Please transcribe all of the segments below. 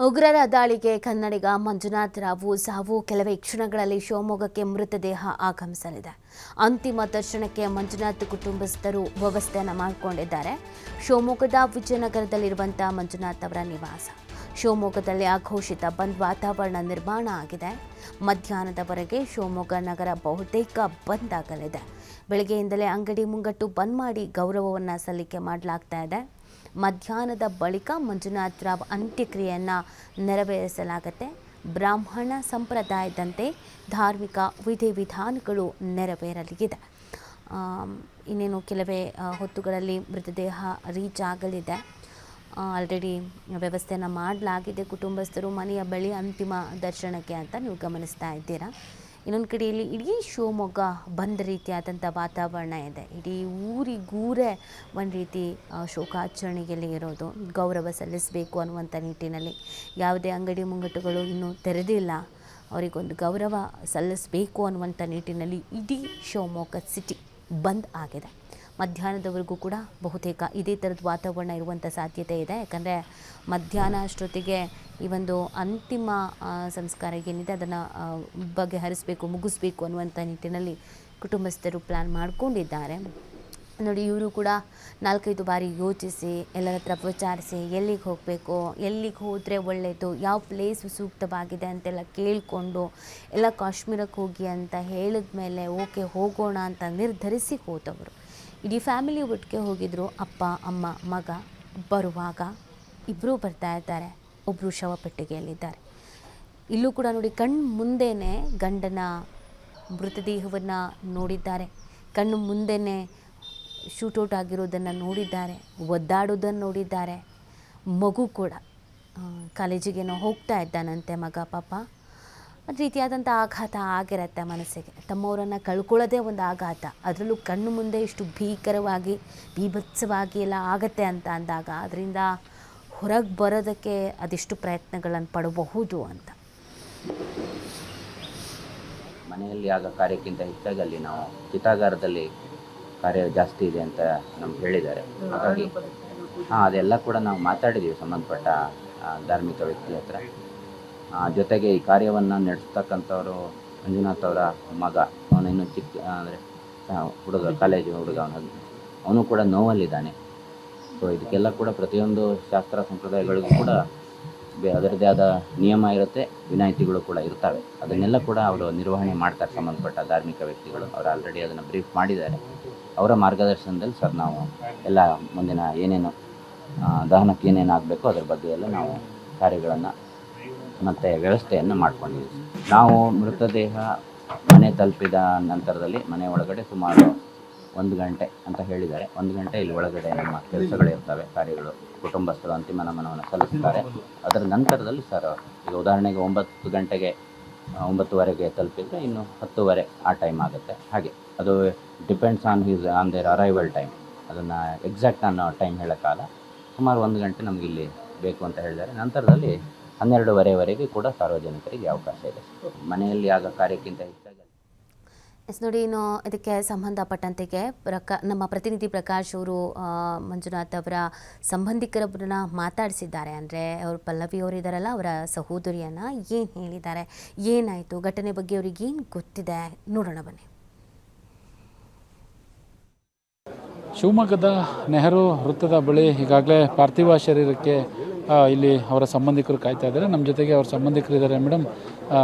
ಉಗ್ರರ ದಾಳಿಗೆ ಕನ್ನಡಿಗ ಮಂಜುನಾಥ್ ರಾವು ಸಾವು ಕೆಲವೇ ಕ್ಷಣಗಳಲ್ಲಿ ಶಿವಮೊಗ್ಗಕ್ಕೆ ಮೃತದೇಹ ಆಗಮಿಸಲಿದೆ. ಅಂತಿಮ ದರ್ಶನಕ್ಕೆ ಮಂಜುನಾಥ್ ಕುಟುಂಬಸ್ಥರು ವ್ಯವಸ್ಥೆಯನ್ನು ಮಾಡಿಕೊಂಡಿದ್ದಾರೆ. ಶಿವಮೊಗ್ಗದ ವಿಜಯನಗರದಲ್ಲಿರುವಂತಹ ಮಂಜುನಾಥ್ ಅವರ ನಿವಾಸ. ಶಿವಮೊಗ್ಗದಲ್ಲಿ ಅಘೋಷಿತ ಬಂದ್ ವಾತಾವರಣ ನಿರ್ಮಾಣ ಆಗಿದೆ. ಮಧ್ಯಾಹ್ನದವರೆಗೆ ಶಿವಮೊಗ್ಗ ನಗರ ಬಹುತೇಕ ಬಂದ್ ಆಗಲಿದೆ. ಬೆಳಗ್ಗೆಯಿಂದಲೇ ಅಂಗಡಿ ಮುಂಗಟ್ಟು ಬಂದ್ ಮಾಡಿ ಗೌರವವನ್ನು ಸಲ್ಲಿಕೆ ಮಾಡಲಾಗ್ತಾ ಇದೆ. ಮಧ್ಯಾಹ್ನದ ಬಳಿಕ ಮಂಜುನಾಥ್ ರಾವ್ ಅಂತ್ಯಕ್ರಿಯೆಯನ್ನು ನೆರವೇರಿಸಲಾಗುತ್ತೆ. ಬ್ರಾಹ್ಮಣ ಸಂಪ್ರದಾಯದಂತೆ ಧಾರ್ಮಿಕ ವಿಧಿವಿಧಾನಗಳು ನೆರವೇರಲಿದೆ. ಇನ್ನೇನು ಕೆಲವೇ ಹೊತ್ತುಗಳಲ್ಲಿ ಮೃತದೇಹ ರೀಚ್ ಆಗಲಿದೆ. ಆಲ್ರೆಡಿ ವ್ಯವಸ್ಥೆಯನ್ನು ಮಾಡಲಾಗಿದೆ. ಕುಟುಂಬಸ್ಥರು ಮನೆಯ ಬಳಿ ಅಂತಿಮ ದರ್ಶನಕ್ಕೆ ಅಂತ ನೀವು ಗಮನಿಸ್ತಾ ಇದ್ದೀರಾ. ಇನ್ನೊಂದು ಕಡೆಯಲ್ಲಿ ಇಡೀ ಶಿವಮೊಗ್ಗ ಬಂದ ರೀತಿಯಾದಂಥ ವಾತಾವರಣ ಇದೆ. ಇಡೀ ಊರಿಗೂರೇ ಒಂದು ರೀತಿ ಶೋಕಾಚರಣೆಯಲ್ಲಿ ಇರೋದು, ಗೌರವ ಸಲ್ಲಿಸಬೇಕು ಅನ್ನುವಂಥ ನಿಟ್ಟಿನಲ್ಲಿ ಯಾವುದೇ ಅಂಗಡಿ ಮುಂಗಟ್ಟುಗಳು ಇನ್ನೂ ತೆರೆದಿಲ್ಲ. ಅವರಿಗೊಂದು ಗೌರವ ಸಲ್ಲಿಸಬೇಕು ಅನ್ನುವಂಥ ನಿಟ್ಟಿನಲ್ಲಿ ಇಡೀ ಶಿವಮೊಗ್ಗ ಸಿಟಿ ಬಂದ್ ಆಗಿದೆ. ಮಧ್ಯಾಹ್ನದವರೆಗೂ ಕೂಡ ಬಹುತೇಕ ಇದೇ ಥರದ ವಾತಾವರಣ ಇರುವಂಥ ಸಾಧ್ಯತೆ ಇದೆ. ಯಾಕಂದರೆ ಮಧ್ಯಾಹ್ನ ಅಷ್ಟೊತ್ತಿಗೆ ಈ ಒಂದು ಅಂತಿಮ ಸಂಸ್ಕಾರ ಏನಿದೆ ಅದನ್ನು ಬಗೆಹರಿಸಬೇಕು, ಮುಗಿಸ್ಬೇಕು ಅನ್ನುವಂಥ ನಿಟ್ಟಿನಲ್ಲಿ ಕುಟುಂಬಸ್ಥರು ಪ್ಲ್ಯಾನ್ ಮಾಡಿಕೊಂಡಿದ್ದಾರೆ. ನೋಡಿ, ಇವರು ಕೂಡ 4-5 ಬಾರಿ ಯೋಚಿಸಿ ಎಲ್ಲರ ಹತ್ರ ವಿಚಾರಿಸಿ ಎಲ್ಲಿಗೆ ಹೋಗಬೇಕು, ಎಲ್ಲಿಗೆ ಹೋದರೆ ಒಳ್ಳೆಯದು, ಯಾವ ಪ್ಲೇಸ್ ಸೂಕ್ತವಾಗಿದೆ ಅಂತೆಲ್ಲ ಕೇಳಿಕೊಂಡು ಎಲ್ಲ ಕಾಶ್ಮೀರಕ್ಕೆ ಹೋಗಿ ಅಂತ ಹೇಳಿದ ಮೇಲೆ ಓಕೆ ಹೋಗೋಣ ಅಂತ ನಿರ್ಧರಿಸಿ ಹೋದವರು. ಇಡೀ ಫ್ಯಾಮಿಲಿ ಒಟ್ಟಿಗೆ ಹೋಗಿದ್ರು. ಅಪ್ಪ, ಅಮ್ಮ, ಮಗ. ಬರುವಾಗ ಇಬ್ಬರೂ ಬರ್ತಾ ಇದ್ದಾರೆ. ಒಬ್ಬರು ಶವಪೆಟ್ಟಿಗೆಯಲ್ಲಿದ್ದಾರೆ. ಇಲ್ಲೂ ಕೂಡ ನೋಡಿ, ಕಣ್ಣು ಮುಂದೆಯೇ ಗಂಡನ ಮೃತದೇಹವನ್ನು ನೋಡಿದ್ದಾರೆ. ಕಣ್ಣು ಮುಂದೆಯೇ ಶೂಟೌಟ್ ಆಗಿರೋದನ್ನು ನೋಡಿದ್ದಾರೆ. ಒದ್ದಾಡೋದನ್ನು ನೋಡಿದ್ದಾರೆ. ಮಗು ಕೂಡ ಕಾಲೇಜಿಗೇನೋ ಹೋಗ್ತಾ ಇದ್ದಾನಂತೆ ಮಗ ಪಾಪ. ಒಂದು ರೀತಿಯಾದಂಥ ಆಘಾತ ಆಗಿರುತ್ತೆ ಮನಸ್ಸಿಗೆ. ತಮ್ಮವರನ್ನು ಕಳ್ಕೊಳ್ಳೋದೇ ಒಂದು ಆಘಾತ. ಅದರಲ್ಲೂ ಕಣ್ಣು ಮುಂದೆ ಇಷ್ಟು ಭೀಕರವಾಗಿ ಬೀಭತ್ಸವಾಗಿ ಎಲ್ಲ ಆಗತ್ತೆ ಅಂತ ಅಂದಾಗ ಅದರಿಂದ ಹೊರಗೆ ಬರೋದಕ್ಕೆ ಅದೆಷ್ಟು ಪ್ರಯತ್ನಗಳನ್ನು ಪಡಬಹುದು ಅಂತ. ಮನೆಯಲ್ಲಿ ಆಗ ಕಾರ್ಯಕ್ಕಿಂತ ಹೆಚ್ಚಾಗಿ ಅಲ್ಲಿ ನಾವು ಚಿತಾಗಾರದಲ್ಲಿ ಕಾರ್ಯ ಜಾಸ್ತಿ ಇದೆ ಅಂತ ನಮ್ಗೆ ಹೇಳಿದ್ದಾರೆ. ಹಾಗಾಗಿ ಅದೆಲ್ಲ ಕೂಡ ನಾವು ಮಾತಾಡಿದ್ದೀವಿ ಸಂಬಂಧಪಟ್ಟ ಧಾರ್ಮಿಕ ವ್ಯಕ್ತಿ ಹತ್ರ. ಜೊತೆಗೆ ಈ ಕಾರ್ಯವನ್ನು ನಡೆಸ್ತಕ್ಕಂಥವರು ಮಂಜುನಾಥ್ ಅವರ ಮಗ, ಅವನಿನ್ನು ಚಿಕ್ಕ ಅಂದರೆ ಹುಡುಗ, ಕಾಲೇಜು ಹುಡುಗ, ಅವನು ಕೂಡ ನೋವಲ್ಲಿದ್ದಾನೆ. ಸೊ ಇದಕ್ಕೆಲ್ಲ ಕೂಡ ಪ್ರತಿಯೊಂದು ಶಾಸ್ತ್ರ ಸಂಪ್ರದಾಯಗಳಿಗೂ ಕೂಡ ಅದರದ್ದೇ ಆದ ನಿಯಮ ಇರುತ್ತೆ, ವಿನಾಯಿತಿಗಳು ಕೂಡ ಇರ್ತವೆ. ಅದನ್ನೆಲ್ಲ ಕೂಡ ಅವರು ನಿರ್ವಹಣೆ ಮಾಡ್ತಾರೆ ಸಂಬಂಧಪಟ್ಟ ಧಾರ್ಮಿಕ ವ್ಯಕ್ತಿಗಳು. ಅವರು ಆಲ್ರೆಡಿ ಅದನ್ನು ಬ್ರೀಫ್ ಮಾಡಿದ್ದಾರೆ. ಅವರ ಮಾರ್ಗದರ್ಶನದಲ್ಲಿ ಸರ್ ನಾವು ಎಲ್ಲ ಮುಂದಿನ ಏನೇನು ದಹನಕ್ಕೆ ಏನೇನು ಆಗಬೇಕು ಅದರ ಬಗ್ಗೆ ಎಲ್ಲ ನಾವು ಕಾರ್ಯಗಳನ್ನು ಮತ್ತು ವ್ಯವಸ್ಥೆಯನ್ನು ಮಾಡ್ಕೊಂಡಿದ್ದೀವಿ. ನಾವು ಮೃತದೇಹ ಮನೆ ತಲುಪಿದ ನಂತರದಲ್ಲಿ ಮನೆ ಒಳಗಡೆ ಸುಮಾರು 1 ಗಂಟೆ ಅಂತ ಹೇಳಿದ್ದಾರೆ. 1 ಗಂಟೆ ಇಲ್ಲಿ ಒಳಗಡೆ ನಮ್ಮ ಕೆಲಸಗಳಿರ್ತವೆ, ಕಾರ್ಯಗಳು. ಕುಟುಂಬಸ್ಥರು ಅಂತಿಮ ನಮನವನ್ನು ಸಲ್ಲಿಸ್ತಾರೆ. ಅದರ ನಂತರದಲ್ಲಿ ಸರ್ ಈಗ ಉದಾಹರಣೆಗೆ 9 ಗಂಟೆಗೆ 9:15ಗೆ ತಲುಪಿದರೆ ಇನ್ನು 10:15 ಆ ಟೈಮ್ ಆಗುತ್ತೆ. ಹಾಗೆ ಅದು depends on there arrival time. ಅದನ್ನು ಎಕ್ಸಾಕ್ಟ್ ಅನ್ನೋ ಟೈಮ್ ಹೇಳೋಕ್ಕಾಗಲ್ಲ. ಸುಮಾರು 1 ಗಂಟೆ ನಮಗಿಲ್ಲಿ ಬೇಕು ಅಂತ ಹೇಳಿದ್ದಾರೆ. ನಂತರದಲ್ಲಿ 12:30ವರೆಗೆ ಕೂಡ ಸಾರ್ವಜನಿಕರಿಗೆ ಅವಕಾಶ ಇದೆ. ಮನೆಯಲ್ಲಿ ಆಗ ಕಾರ್ಯಕ್ಕಿಂತ ಹೆಚ್ಚಾಗಿ ನೋಡಿ, ಇನ್ನು ಇದಕ್ಕೆ ಸಂಬಂಧಪಟ್ಟಂತೆಗೆ ನಮ್ಮ ಪ್ರತಿನಿಧಿ ಪ್ರಕಾಶ್ ಅವರು ಮಂಜುನಾಥ್ ಅವರ ಸಂಬಂಧಿಕರೊಬ್ಬರನ್ನ ಮಾತಾಡಿಸಿದ್ದಾರೆ. ಅಂದರೆ ಅವರು ಪಲ್ಲವಿ ಅವರಿದ್ದಾರಲ್ಲ, ಅವರ ಸಹೋದರಿಯನ್ನು ಏನು ಹೇಳಿದ್ದಾರೆ, ಏನಾಯಿತು, ಘಟನೆ ಬಗ್ಗೆ ಅವ್ರಿಗೆ ಏನು ಗೊತ್ತಿದೆ ನೋಡೋಣ ಬನ್ನಿ. ಶಿವಮೊಗ್ಗದ ನೆಹರು ವೃತ್ತದ ಬಳಿ ಈಗಾಗಲೇ ಪಾರ್ಥಿವ ಶರೀರಕ್ಕೆ ಇಲ್ಲಿ ಅವರ ಸಂಬಂಧಿಕರು ಕಾಯ್ತಾ ಇದ್ದಾರೆ. ನಮ್ಮ ಜೊತೆಗೆ ಅವ್ರ ಸಂಬಂಧಿಕರಿದ್ದಾರೆ. ಮೇಡಮ್,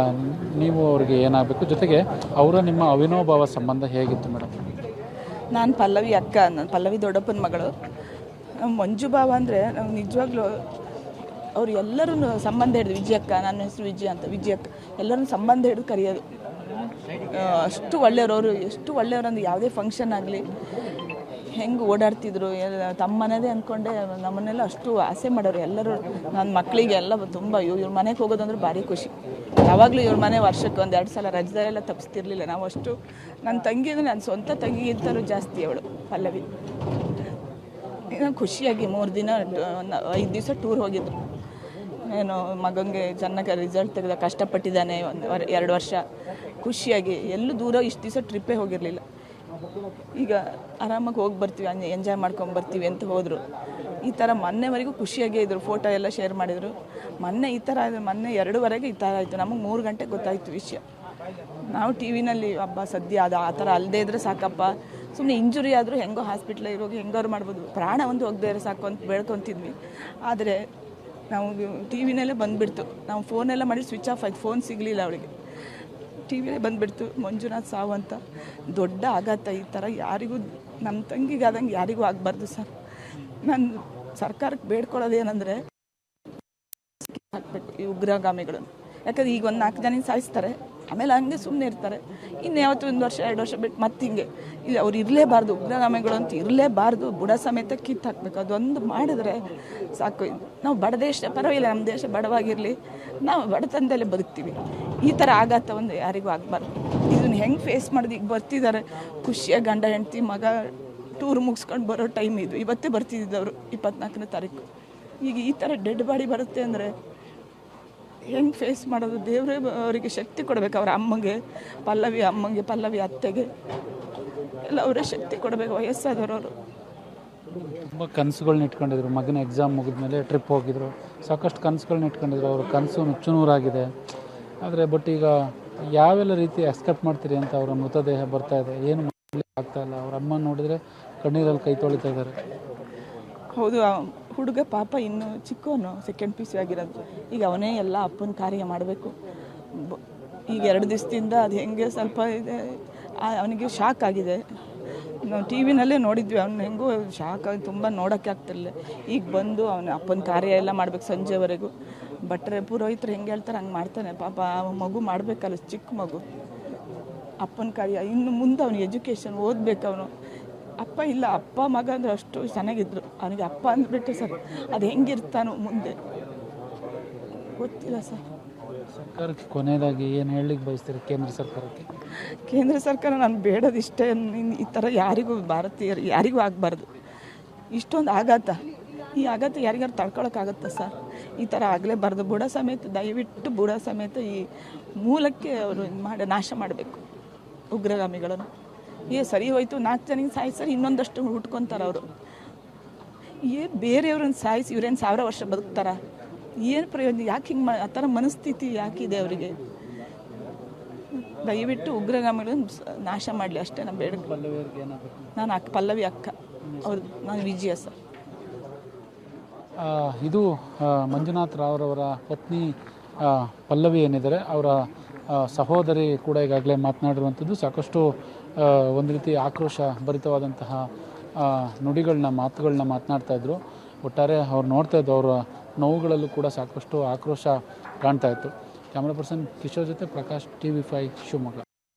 ನೀವು ಅವ್ರಿಗೆ ಏನಾಗಬೇಕು, ಜೊತೆಗೆ ಅವರ ನಿಮ್ಮ ಅವಿನೋಭಾವ ಸಂಬಂಧ ಹೇಗಿತ್ತು ಮೇಡಮ್? ನಾನು ಪಲ್ಲವಿ ಅಕ್ಕ, ನಾನು ಪಲ್ಲವಿ ದೊಡ್ಡಪ್ಪನ ಮಗಳು. ಮಂಜು ಭಾವ ಅಂದರೆ ನಾವು ನಿಜವಾಗ್ಲೂ ಅವ್ರು ಎಲ್ಲರೂ ಸಂಬಂಧ ಹಿಡಿದು, ವಿಜಯ ಅಕ್ಕ, ನನ್ನ ಹೆಸರು ವಿಜಯ ಅಂತ, ವಿಜಯ ಅಕ್ಕ, ಎಲ್ಲರೂ ಸಂಬಂಧ ಹಿಡಿದು ಕರೆಯೋದು. ಅಷ್ಟು ಒಳ್ಳೆಯವರು ಅವರು. ಎಷ್ಟು ಒಳ್ಳೆಯವರು ಅಂದರೆ ಯಾವುದೇ ಫಂಕ್ಷನ್ ಆಗಲಿ ಹೆಂಗೆ ಓಡಾಡ್ತಿದ್ರು, ತಮ್ಮನೇದೇ ಅಂದ್ಕೊಂಡೆ ನಮ್ಮನ್ನೆಲ್ಲ ಅಷ್ಟು ಆಸೆ ಮಾಡೋರು ಎಲ್ಲರೂ. ನನ್ನ ಮಕ್ಕಳಿಗೆ ಎಲ್ಲ ತುಂಬ ಇವ್ರ ಮನೆಗೆ ಹೋಗೋದಂದ್ರೆ ಭಾರಿ ಖುಷಿ. ಯಾವಾಗಲೂ ಇವ್ರ ಮನೆ ವರ್ಷಕ್ಕೆ 1-2 ಸಲ ರಜದಲ್ಲೆಲ್ಲ ತಪ್ಪಿಸ್ತಿರ್ಲಿಲ್ಲ ನಾವು. ಅಷ್ಟು ನನ್ನ ತಂಗಿ ಅಂದರೆ ನನ್ನ ಸ್ವಂತ ತಂಗಿಗಿಂತಲೂ ಜಾಸ್ತಿ ಅವಳು ಪಲ್ಲವಿ. ಖುಷಿಯಾಗಿ 3 ದಿನ 5 ದಿವಸ ಟೂರ್ ಹೋಗಿದ್ರು. ಏನು ಮಗನಿಗೆ ಚೆನ್ನಾಗಿ ರಿಸಲ್ಟ್ ತೆಗೆದ, ಕಷ್ಟಪಟ್ಟಿದ್ದಾನೆ 2 ವರ್ಷ. ಖುಷಿಯಾಗಿ ಎಲ್ಲೂ ದೂರ ಇಷ್ಟು ದಿವಸ ಟ್ರಿಪ್ಪೇ ಹೋಗಿರಲಿಲ್ಲ. ಈಗ ಆರಾಮಾಗಿ ಹೋಗಿ ಬರ್ತೀವಿ, ಎಂಜಾಯ್ ಮಾಡ್ಕೊಂಡು ಬರ್ತೀವಿ ಅಂತ ಹೋದರು. ಈ ಥರ ಮೊನ್ನೆವರೆಗೂ ಖುಷಿಯಾಗೇ ಇದ್ರು, ಫೋಟೋ ಎಲ್ಲ ಶೇರ್ ಮಾಡಿದರು. ಮೊನ್ನೆ ಈ ಥರ ಮೊನ್ನೆ 2ವರೆಗೆ ಈ ಥರ ಆಯಿತು. ನಮಗೆ 3 ಗಂಟೆಗೆ ಗೊತ್ತಾಯಿತು ವಿಷಯ. ನಾವು ಟಿ ವಿನಲ್ಲಿ ಹಬ್ಬ ಸದ್ಯ ಅದು ಆ ಥರ ಅಲ್ಲದೇ ಇದ್ದರೆ ಸಾಕಪ್ಪ, ಸುಮ್ಮನೆ ಇಂಜುರಿ ಆದರೂ ಹೆಂಗೋ ಹಾಸ್ಪಿಟ್ಲಿಗೆ ಇರೋಗಿ ಹೆಂಗಾರು ಮಾಡ್ಬೋದು, ಪ್ರಾಣ ಒಂದು ಹೋಗದೇ ಇರೋ ಸಾಕು ಅಂತ ಬೇಡ್ಕೊತಿದ್ವಿ. ಆದರೆ ನಾವು ಟಿ ವಿನಲ್ಲೇ ಬಂದುಬಿಡ್ತು. ನಾವು ಫೋನೆಲ್ಲ ಮಾಡಿ ಸ್ವಿಚ್ ಆಫ್ ಆಯ್ತು, ಫೋನ್ ಸಿಗಲಿಲ್ಲ ಅವಳಿಗೆ. ಟಿ ವಿಯಲ್ಲೇ ಬಂದುಬಿಡ್ತು ಮಂಜುನಾಥ್ ಸಾವು ಅಂತ. ದೊಡ್ಡ ಆಘಾತ. ಈ ಥರ ಯಾರಿಗೂ, ನಮ್ಮ ತಂಗಿಗಾದಂಗೆ ಯಾರಿಗೂ ಆಗಬಾರ್ದು ಸರ್. ನಾನು ಸರ್ಕಾರಕ್ಕೆ ಬೇಡ್ಕೊಳ್ಳೋದೇನೆಂದರೆ ಹಾಕ್ಬೇಕು ಈ ಉಗ್ರಗಾಮಿಗಳನ್ನು. ಯಾಕಂದರೆ ಈಗ ಒಂದು 4 ಜನ ಸಾಯಿಸ್ತಾರೆ, ಆಮೇಲೆ ಹಂಗೆ ಸುಮ್ಮನೆ ಇರ್ತಾರೆ. ಇನ್ನು ಯಾವತ್ತು 1 ವರ್ಷ 2 ವರ್ಷ ಬಿಟ್ಟು ಮತ್ತೆ ಹಿಂಗೆ ಇಲ್ಲಿ ಅವ್ರು ಇರಲೇಬಾರ್ದು, ಉಗ್ರಗಾಮಿಗಳು ಅಂತ ಇರಲೇಬಾರ್ದು. ಬುಡ ಸಮೇತ ಕಿತ್ತು ಹಾಕಬೇಕು. ಅದೊಂದು ಮಾಡಿದ್ರೆ ಸಾಕು. ನಾವು ಬಡ ದೇಶ ಪರವಾಗಿಲ್ಲ, ನಮ್ಮ ದೇಶ ಬಡವಾಗಿರಲಿ, ನಾವು ಬಡತನದಲ್ಲೇ ಬದುಕ್ತೀವಿ. ಈ ಥರ ಆಘಾತ ಒಂದು ಯಾರಿಗೂ ಆಗಬಾರ್ದು. ಇದನ್ನು ಹೆಂಗೆ ಫೇಸ್ ಮಾಡಿದ್ ಈಗ ಬರ್ತಿದ್ದಾರೆ ಖುಷಿಯಾಗಿ ಗಂಡ ಹೆಂಡ್ತಿ ಮಗ ಟೂರ್ ಮುಗಿಸ್ಕೊಂಡು ಬರೋ ಟೈಮ್ ಇದು. ಇವತ್ತೇ ಬರ್ತಿದ್ದವರು 24ನೇ ತಾರೀಕು. ಈಗ ಈ ಥರ ಡೆಡ್ ಬಾಡಿ ಬರುತ್ತೆ ಅಂದರೆ ಹೆಂಗೆ ಫೇಸ್ ಮಾಡೋದು? ದೇವರೇ ಅವರಿಗೆ ಶಕ್ತಿ ಕೊಡಬೇಕು. ಅವರ ಅಮ್ಮಗೆ, ಪಲ್ಲವಿ ಅತ್ತೆಗೆ ಎಲ್ಲ ಅವರೇ ಶಕ್ತಿ ಕೊಡಬೇಕು. ವಯಸ್ಸಾದವರು ತುಂಬ ಕನಸುಗಳನ್ನ ಇಟ್ಕೊಂಡಿದ್ರು. ಮಗನ ಎಕ್ಸಾಮ್ ಮುಗಿದ್ಮೇಲೆ ಟ್ರಿಪ್ ಹೋಗಿದ್ರು, ಸಾಕಷ್ಟು ಕನಸುಗಳನ್ನ ಇಟ್ಕೊಂಡಿದ್ರು. ಅವ್ರ ಕನಸು ನುಚ್ಚುನೂರಾಗಿದೆ. ಆದರೆ ಬಟ್ ಈಗ ಯಾವೆಲ್ಲ ರೀತಿ ಎಕ್ಸ್ಪೆಕ್ಟ್ ಮಾಡ್ತೀರಿ ಅಂತ ಅವರ ಮೃತದೇಹ ಬರ್ತಾ ಇದೆ, ಏನು ಮಾಡಲಿಕ್ಕೆ ಆಗ್ತಾ ಇಲ್ಲ. ಅವ್ರ ಅಮ್ಮ ನೋಡಿದರೆ ಕಣ್ಣೀರಲ್ಲಿ ಕೈ ತೊಳಿತಾ ಇದ್ದಾರೆ. ಹೌದು, ಹುಡುಗ ಪಾಪ ಇನ್ನು ಚಿಕ್ಕವನು, 2nd PUC ಆಗಿರೋದು. ಈಗ ಅವನೇ ಎಲ್ಲ ಅಪ್ಪನ ಕಾರ್ಯ ಮಾಡಬೇಕು. ಈಗ 2 ದಿವಸದಿಂದ ಅದು ಹೆಂಗೆ ಸ್ವಲ್ಪ ಇದೆ, ಅವನಿಗೆ ಶಾಕ್ ಆಗಿದೆ. ನಾವು ಟಿ ವಿನಲ್ಲೇ ನೋಡಿದ್ವಿ, ಅವ್ನು ಹೆಂಗೋ ಶಾಕ್ ಆಗಿ ತುಂಬ ನೋಡೋಕ್ಕೆ ಆಗ್ತಿರಲಿಲ್ಲ. ಈಗ ಬಂದು ಅವನ ಅಪ್ಪನ ಕಾರ್ಯ ಎಲ್ಲ ಮಾಡ್ಬೇಕು ಸಂಜೆವರೆಗೂ. ಭಟ್ರೆ ಪುರೋಹಿತರು ಹೆಂಗೆ ಹೇಳ್ತಾರೆ ಹಂಗೆ ಮಾಡ್ತಾನೆ. ಪಾಪ ಮಗು ಮಾಡಬೇಕಲ್ಲ, ಚಿಕ್ಕ ಮಗು. ಅಪ್ಪನ ಕಾರ್ಯ ಇನ್ನು ಮುಂದೆ ಅವನು ಎಜುಕೇಷನ್ ಓದಬೇಕು. ಅವನು ಅಪ್ಪ ಇಲ್ಲ, ಅಪ್ಪ ಮಗ ಅಂದರೆ ಅಷ್ಟು ಚೆನ್ನಾಗಿದ್ರು. ಅವನಿಗೆ ಅಪ್ಪ ಅಂದ್ಬಿಟ್ಟು ಸರ್ ಅದು ಹೆಂಗಿರ್ತಾನೋ ಮುಂದೆ ಗೊತ್ತಿಲ್ಲ ಸರ್. ಸರ್ಕಾರಕ್ಕೆ ಕೊನೆಯದಾಗಿ ಏನು ಹೇಳಲಿಕ್ಕೆ ಬಯಸ್ತೀರಿ ಕೇಂದ್ರ ಸರ್ಕಾರಕ್ಕೆ? ಕೇಂದ್ರ ಸರ್ಕಾರ ನಾನು ಬೇಡೋದಿಷ್ಟೇ, ಈ ಥರ ಯಾರಿಗೂ, ಭಾರತೀಯರು ಯಾರಿಗೂ ಆಗಬಾರ್ದು. ಇಷ್ಟೊಂದು ಆಘಾತ, ಈ ಆಘಾತ ಯಾರಿಗಾರು ತಡ್ಕೊಳಕ್ಕಾಗತ್ತಾ ಸರ್? ಈ ಥರ ಆಗಲೇಬಾರ್ದು. ಬುಡ ಸಮೇತ ದಯವಿಟ್ಟು ಬುಡ ಸಮೇತ ಈ ಮೂಲಕ್ಕೆ ಅವರು ನಾಶ ಮಾಡಬೇಕು ಉಗ್ರಗಾಮಿಗಳನ್ನು. ಸರಿ ಹೋಯ್ತು, 4 ಜನಿಗೆ ಸಾಯಿಸ್ತಾರೆ, ಇನ್ನೊಂದಷ್ಟು ಹುಟ್ಕೊತಾರೆ ಅವರು. ಬೇರೆಯವ್ರನ್ನ ಸಾಯಿಸಿ ಇವ್ರೇನು 1000 ವರ್ಷ ಬದುಕ್ತಾರ? ಏನು ಪ್ರಯೋಜನ? ಯಾಕೆ ಹಿಂಗೆ ಆ ಥರ ಮನಸ್ಥಿತಿ ಯಾಕಿದೆ ಅವರಿಗೆ? ದಯವಿಟ್ಟು ಉಗ್ರಗಾಮಿಗಳನ್ನು ನಾಶ ಮಾಡಲಿ ಅಷ್ಟೇ ನಾನು ಬೇಡ. ನಾನು ಪಲ್ಲವಿ ಅಕ್ಕ, ಅವ್ರು ನಾನು ವಿಜಯ ಸರ್. ಇದು ಮಂಜುನಾಥ್ ರಾವ್ರವರ ಪತ್ನಿ ಪಲ್ಲವಿ ಏನಿದ್ದಾರೆ, ಅವರ ಸಹೋದರಿ ಕೂಡ ಈಗಾಗಲೇ ಮಾತನಾಡಿರುವಂಥದ್ದು. ಸಾಕಷ್ಟು ಒಂದು ರೀತಿ ಆಕ್ರೋಶ ಭರಿತವಾದಂತಹ ನುಡಿಗಳನ್ನ, ಮಾತುಗಳನ್ನ ಮಾತನಾಡ್ತಾಯಿದ್ರು. ಒಟ್ಟಾರೆ ಅವ್ರು ನೋಡ್ತಾ ಇದ್ದು, ಅವರ ನೋವುಗಳಲ್ಲೂ ಕೂಡ ಸಾಕಷ್ಟು ಆಕ್ರೋಶ ಕಾಣ್ತಾ ಇತ್ತು. ಕ್ಯಾಮ್ರಾ ಪರ್ಸನ್ ಕಿಶೋರ್ ಜೊತೆ ಪ್ರಕಾಶ್, TV5 ಶಿವಮೊಗ್ಗ.